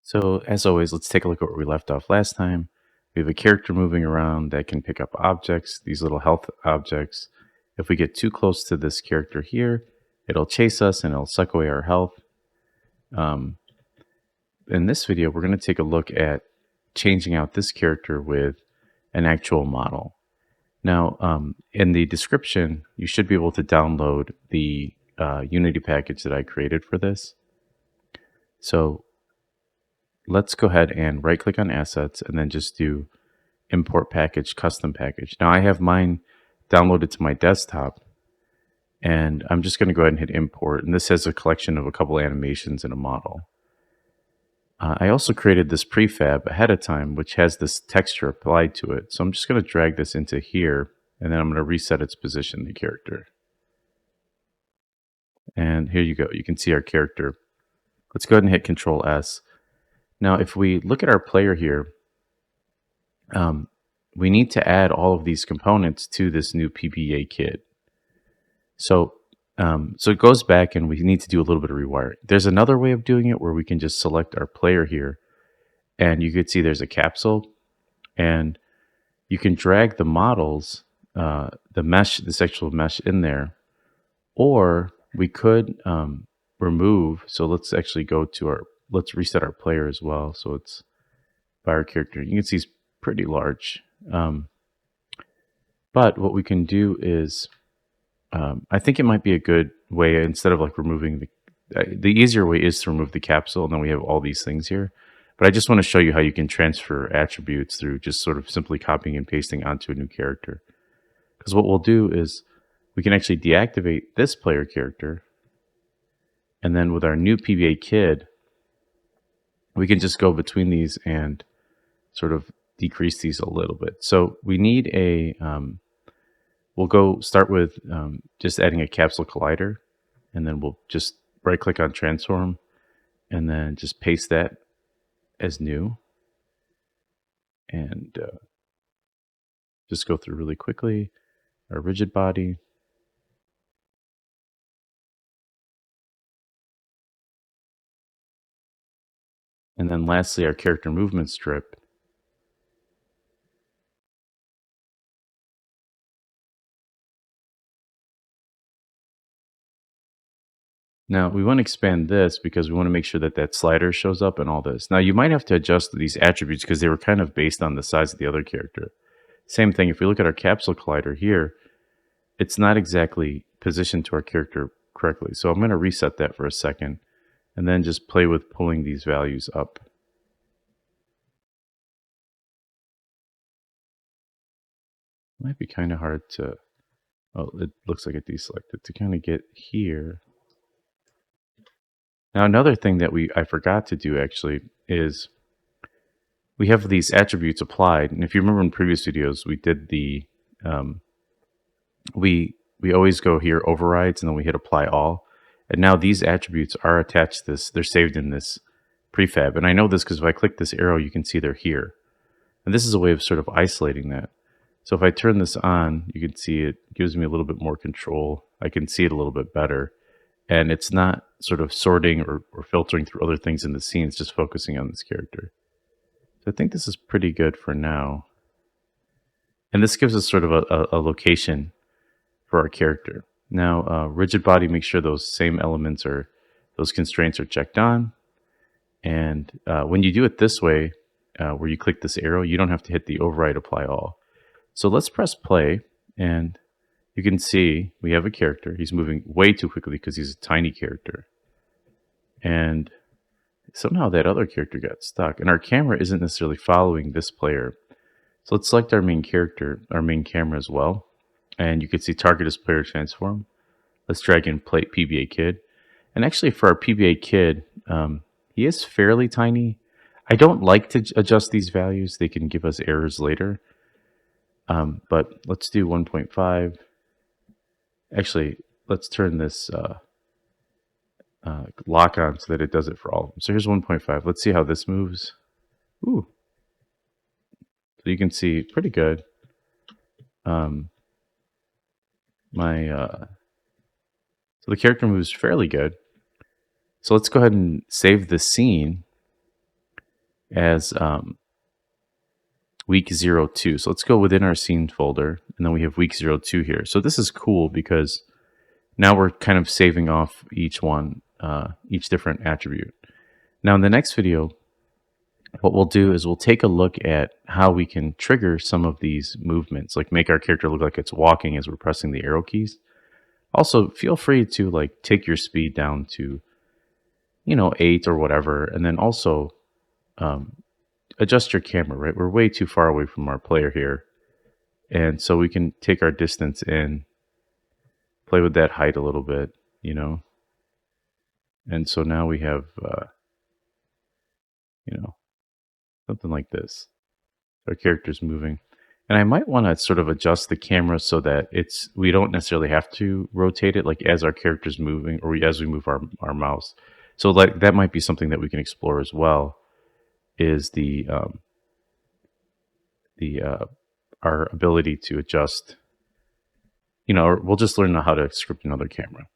So, as always, let's take a look at where we left off last time. We have a character moving around that can pick up objects, these little health objects. If we get too close to this character here, it'll chase us and it'll suck away our health. Um, in this video, we're going to take a look at changing out this character with an actual model. Now, in the description, you should be able to download the Unity package that I created for this. So let's go ahead and right click on assets and then just do import package, custom package. Now I have mine downloaded to my desktop and I'm just going to go ahead and hit import. And this has a collection of a couple animations and a model. I also created this prefab ahead of time, which has this texture applied to it. So I'm just going to drag this into here and then I'm going to reset its position, the character. And here you go. You can see our character. Let's go ahead and hit Control S. Now, if we look at our player here, we need to add all of these components to this new PBA Kid. So it goes back and we need to do a little bit of rewiring. There's another way of doing it where we can just select our player here and you could see there's a capsule and you can drag the models, the mesh, this actual mesh in there, or we could remove. So let's actually go to let's reset our player as well. So it's by our character. You can see it's pretty large. But what we can do is, I think it might be a good way, instead of like removing the easier way is to remove the capsule and then we have all these things here. But I just want to show you how you can transfer attributes through just sort of simply copying and pasting onto a new character. Because what we'll do is we can actually deactivate this player character. And then with our new PBA Kid, we can just go between these and sort of decrease these a little bit. So we need a, we'll go start with just adding a capsule collider, and then we'll just right click on transform and then just paste that as new. And just go through really quickly our rigid body. And then lastly, our character movement strip. Now we want to expand this because we want to make sure that that slider shows up in all this. Now you might have to adjust these attributes because they were kind of based on the size of the other character. Same thing, if we look at our capsule collider here, it's not exactly positioned to our character correctly. So I'm going to reset that for a second and then just play with pulling these values up. Might be kind of hard to, oh, it looks like it deselected, to kind of get here. Now another thing that I forgot to do actually is we have these attributes applied. And if you remember in previous videos, we did the, we always go here, overrides, and then we hit apply all. And now these attributes are attached to this, they're saved in this prefab. And I know this because if I click this arrow, you can see they're here. And this is a way of sort of isolating that. So if I turn this on, you can see it gives me a little bit more control. I can see it a little bit better. And it's not sort of sorting or filtering through other things in the scene. It's just focusing on this character. So I think this is pretty good for now. And this gives us sort of a location for our character. Now, rigid body, make sure those same elements or those constraints are checked on. And when you do it this way, where you click this arrow, you don't have to hit the override apply all. So let's press play, and you can see we have a character. He's moving way too quickly because he's a tiny character. And somehow that other character got stuck. And our camera isn't necessarily following this player. So let's select our main character, our main camera as well. And you can see target as player transform. Let's drag in PBA Kid. And actually for our PBA Kid, he is fairly tiny. I don't like to adjust these values. They can give us errors later. But let's do 1.5. Actually, let's turn this lock on so that it does it for all of them. So here's 1.5. Let's see how this moves. Ooh. So you can see pretty good. So the character moves fairly good. So let's go ahead and save the scene. as week 02. So let's go within our scene folder, and then we have week 02 here. So this is cool because now we're kind of saving off each one, each different attribute. Now in the next video, what we'll do is we'll take a look at how we can trigger some of these movements, like make our character look like it's walking as we're pressing the arrow keys. Also, feel free to like take your speed down to, 8 or whatever, and then also um, adjust your camera, right? We're way too far away from our player here. And so we can take our distance in, play with that height a little bit. And so now we have, you know, something like this. Our character's moving. And I might want to sort of adjust the camera so that we don't necessarily have to rotate it like as our character's moving or as we move our mouse. So like that might be something that we can explore as well, is our ability to adjust, or we'll just learn how to script another camera.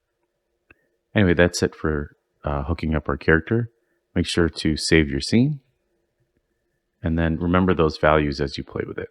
Anyway, that's it for hooking up our character. Make sure to save your scene, and then remember those values as you play with it.